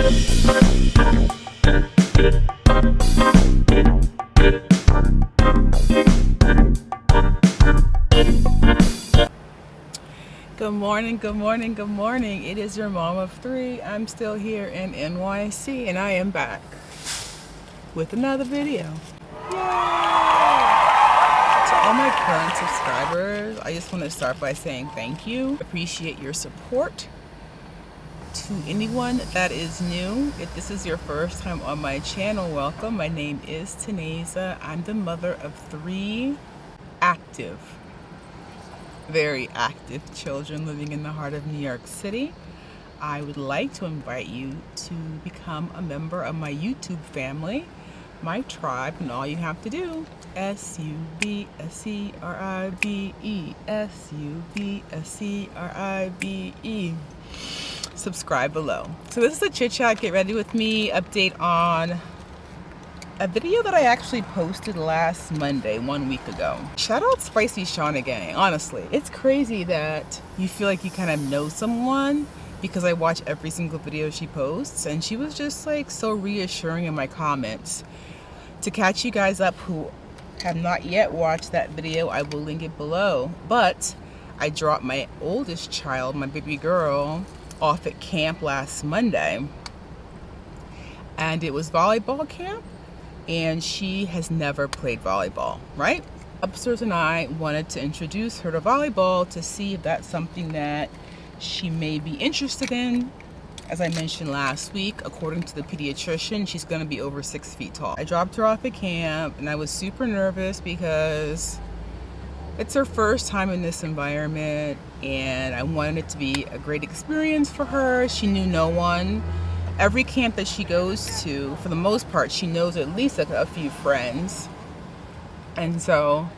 Good morning, good morning, good morning. It is your mom of three. I'm still here in NYC and I am back with another video. Yay! To all my current subscribers, I just want to start by saying thank you. Appreciate your support. To anyone that is new, if this is your first time on my channel, welcome. My name is Tenéza. I'm the mother of three very active children living in the heart of New York City. I would like to invite you to become a member of my YouTube family, my tribe, and all you have to do, SUBSCRIBE, SUBSCRIBE. Subscribe below. So this is a chit chat, get ready with me, update on a video that I actually posted last Monday, 1 week ago. Shout out Spicy Shauna Gang. Honestly, it's crazy that you feel like you kind of know someone because I watch every single video she posts, and she was just like so reassuring in my comments. To catch you guys up who have not yet watched that video, I will link it below. But I dropped my oldest child, my baby girl, off at camp last Monday, and it was volleyball camp. And she has never played volleyball, right? Upstairs and I wanted to introduce her to volleyball to see if that's something that she may be interested in. As I mentioned last week, according to the pediatrician, she's gonna be over 6 feet tall. I dropped her off at camp and I was super nervous because it's her first time in this environment and I wanted it to be a great experience for her. She knew no one. Every camp that she goes to, for the most part, she knows at least a few friends. And so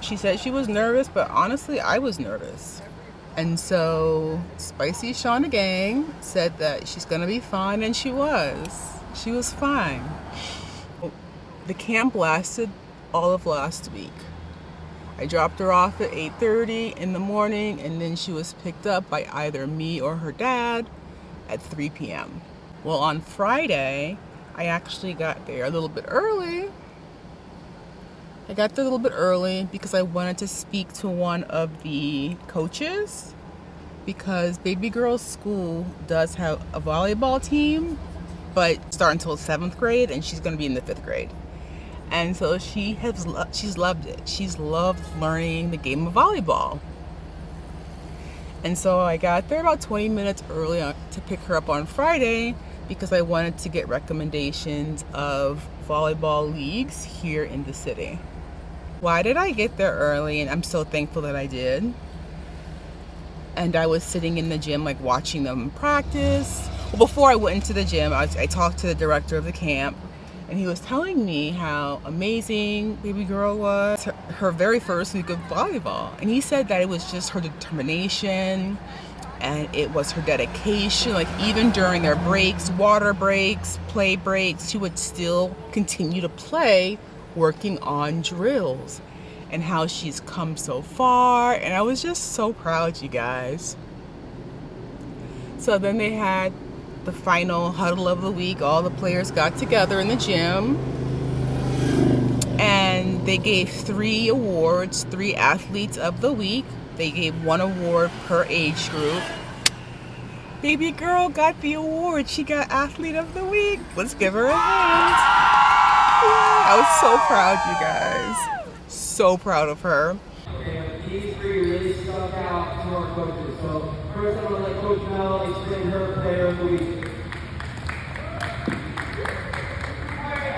she said she was nervous, but honestly, I was nervous. And so Spicy Shauna Gang said that she's gonna be fine, and she was. She was fine. The camp lasted all of last week. I dropped her off at 8:30 in the morning, and then she was picked up by either me or her dad at 3 p.m. Well, on Friday, I actually got there a little bit early. I got there a little bit early because I wanted to speak to one of the coaches, because baby girl's school does have a volleyball team, but start until 7th grade, and she's gonna be in the 5th grade. And so she's loved it. She's loved learning the game of volleyball. And so I got there about 20 minutes early to pick her up on Friday because I wanted to get recommendations of volleyball leagues here in the city. Why did I get there early? And I'm so thankful that I did. And I was sitting in the gym, like watching them practice. Well, before I went into the gym, I talked to the director of the camp, and he was telling me how amazing baby girl was, her very first week of volleyball. And he said that it was just her determination and it was her dedication. Like even during their breaks, water breaks, play breaks, she would still continue to play, working on drills, and how she's come so far. And I was just so proud, you guys. So then they had the final huddle of the week. All the players got together in the gym and they gave 3 awards, 3 athletes of the week. They gave 1 award per age group. Baby girl got the award. She got athlete of the week. Let's give her a hand. Yeah, I was so proud, you guys. So proud of her. These 3 really stuck out to our coaches. So first I'm going to let Coach Mel explain her player of the week.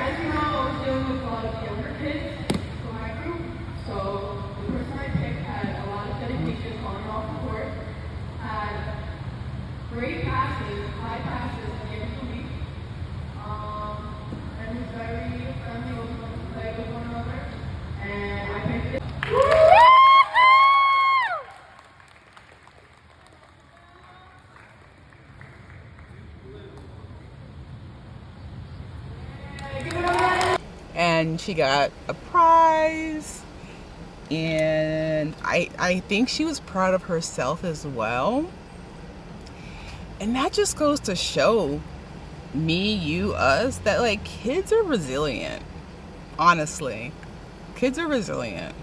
As you know, I was dealing with a lot of younger kids for my group. So the person I picked had a lot of dedication on and off the court, had great passes, high passes at the end of the week, and was very friendly with play with one another. And I picked it. And she got a prize, and I think she was proud of herself as well. And that just goes to show me, you, us, that like kids are resilient. Honestly, kids are resilient.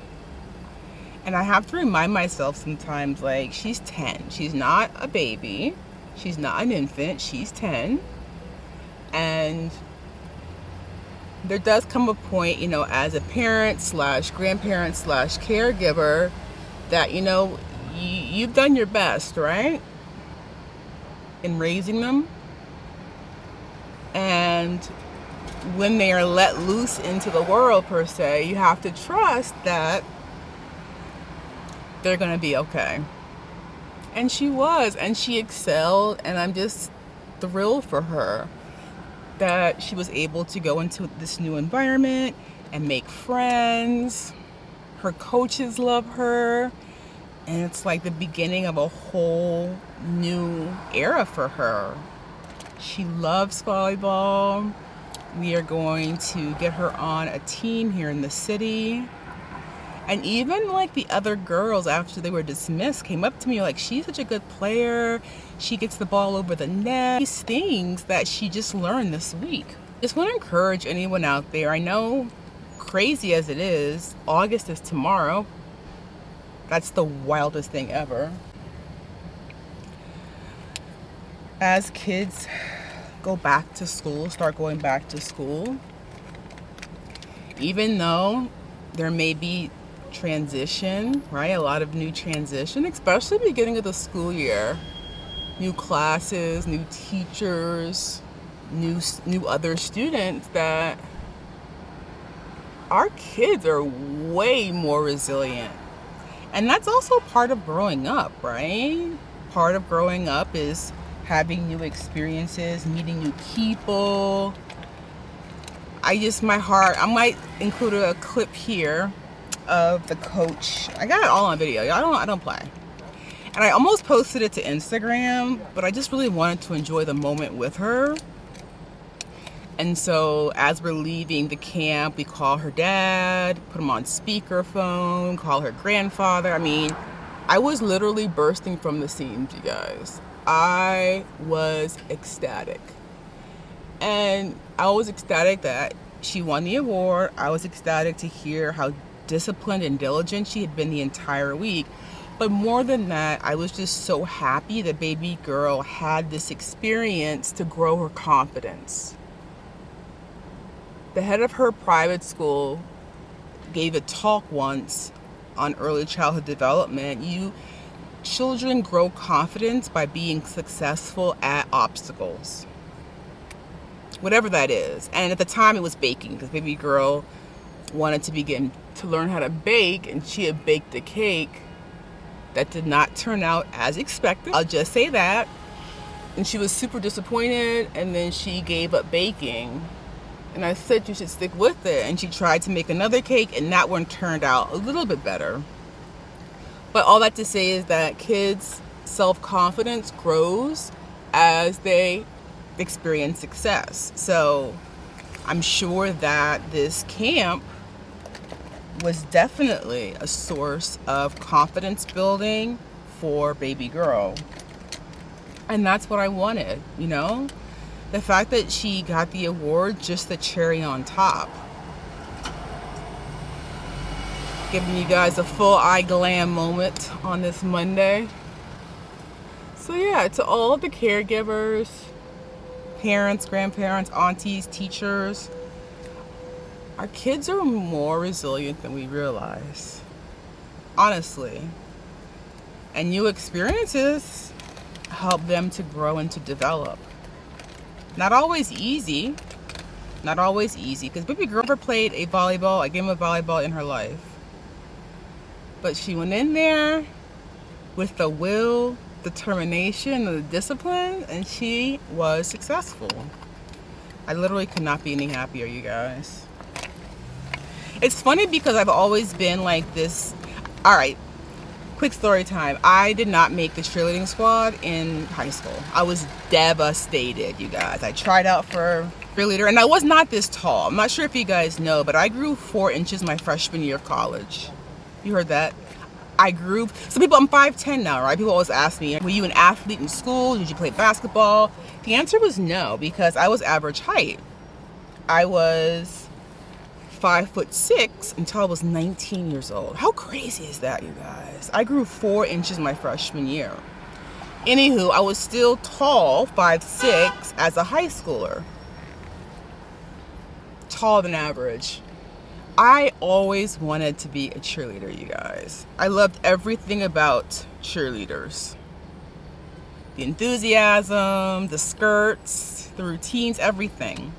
And I have to remind myself sometimes, like, she's 10. She's not a baby. She's not an infant. She's 10. And there does come a point, you know, as a parent slash grandparent slash caregiver that, you know, you've done your best, right? In raising them. And when they are let loose into the world, per se, you have to trust that they're going to be okay. And she was, and she excelled, and I'm just thrilled for her that she was able to go into this new environment and make friends. Her coaches love her, and it's like the beginning of a whole new era for her. She loves volleyball. We are going to get her on a team here in the city. And even like the other girls, after they were dismissed, came up to me like, she's such a good player. She gets the ball over the net. These things that she just learned this week. Just want to encourage anyone out there. I know, crazy as it is, August is tomorrow. That's the wildest thing ever. As kids go back to school, start going back to school, even though there may be transition, right? A lot of new transition, especially beginning of the school year. New classes, new teachers, new other students, that our kids are way more resilient. And that's also part of growing up, right? Part of growing up is having new experiences, meeting new people. I might include a clip here of the coach. I got it all on video. I don't play. And I almost posted it to Instagram, but I just really wanted to enjoy the moment with her. And so as we're leaving the camp, we call her dad, put him on speakerphone, call her grandfather. I mean, I was literally bursting from the seams, you guys. I was ecstatic. And I was ecstatic that she won the award. I was ecstatic to hear how disciplined and diligent she had been the entire week. But more than that, I was just so happy that baby girl had this experience to grow her confidence. The head of her private school gave a talk once on early childhood development. Children grow confidence by being successful at obstacles, whatever that is. And at the time it was baking, because baby girl wanted to begin to learn how to bake, and she had baked a cake that did not turn out as expected. I'll just say that. And she was super disappointed, and then she gave up baking. And I said, you should stick with it. And she tried to make another cake, and that one turned out a little bit better. But all that to say is that kids' self-confidence grows as they experience success. So I'm sure that this camp was definitely a source of confidence building for baby girl. And that's what I wanted, you know? The fact that she got the award, just the cherry on top. Giving you guys a full eye glam moment on this Monday. So yeah, to all of the caregivers, parents, grandparents, aunties, teachers, our kids are more resilient than we realize. Honestly. And new experiences help them to grow and to develop. Not always easy. Not always easy. Because baby girl never played a game of volleyball in her life. But she went in there with the will, determination, and the discipline, and she was successful. I literally could not be any happier, you guys. It's funny because I've always been like this. All right, quick story time. I did not make the cheerleading squad in high school. I was devastated, you guys. I tried out for cheerleader, and I was not this tall. I'm not sure if you guys know, but I grew 4 inches my freshman year of college. You heard that? I grew. So people, I'm 5'10" now, right? People always ask me, were you an athlete in school? Did you play basketball? The answer was no, because I was average height. I was 5'6" until I was 19 years old. How crazy is that, you guys? I grew 4 inches my freshman year. Anywho, I was still tall, 5'6", as a high schooler. Taller than average. I always wanted to be a cheerleader, you guys. I loved everything about cheerleaders. The enthusiasm, the skirts, the routines, everything.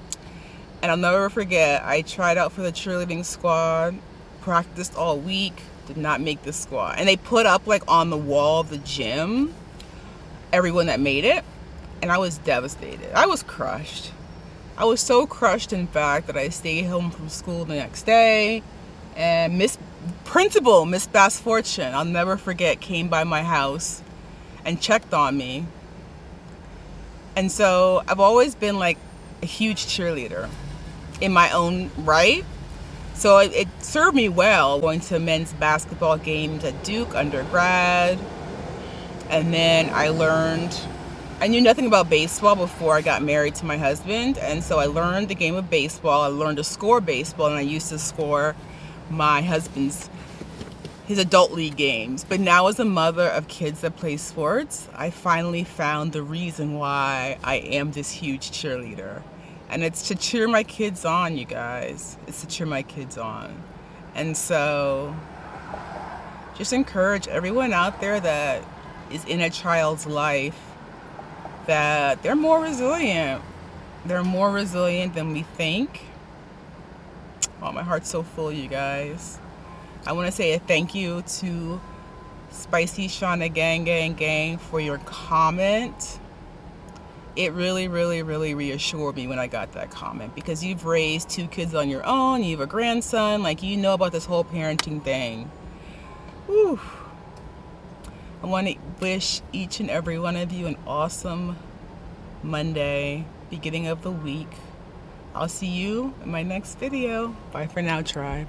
And I'll never forget, I tried out for the cheerleading squad, practiced all week, did not make the squad. And they put up like on the wall of the gym, everyone that made it, and I was devastated. I was crushed. I was so crushed, in fact, that I stayed home from school the next day, and Principal Miss Bass Fortune, I'll never forget, came by my house and checked on me. And so I've always been like a huge cheerleader in my own right. So it served me well going to men's basketball games at Duke undergrad. And then I knew nothing about baseball before I got married to my husband. And so I learned the game of baseball. I learned to score baseball, and I used to score my husband's his adult league games. But now, as a mother of kids that play sports, I finally found the reason why I am this huge cheerleader. And it's to cheer my kids on, you guys. It's to cheer my kids on. And so just encourage everyone out there that is in a child's life that they're more resilient. They're more resilient than we think. Oh, my heart's so full, you guys. I want to say a thank you to Spicy Shauna Gang for your comment. It really, really, really reassured me when I got that comment, because you've raised 2 kids on your own, you have a grandson, like, you know about this whole parenting thing. Whew. I want to wish each and every one of you an awesome Monday, beginning of the week. I'll see you in my next video. Bye for now, tribe.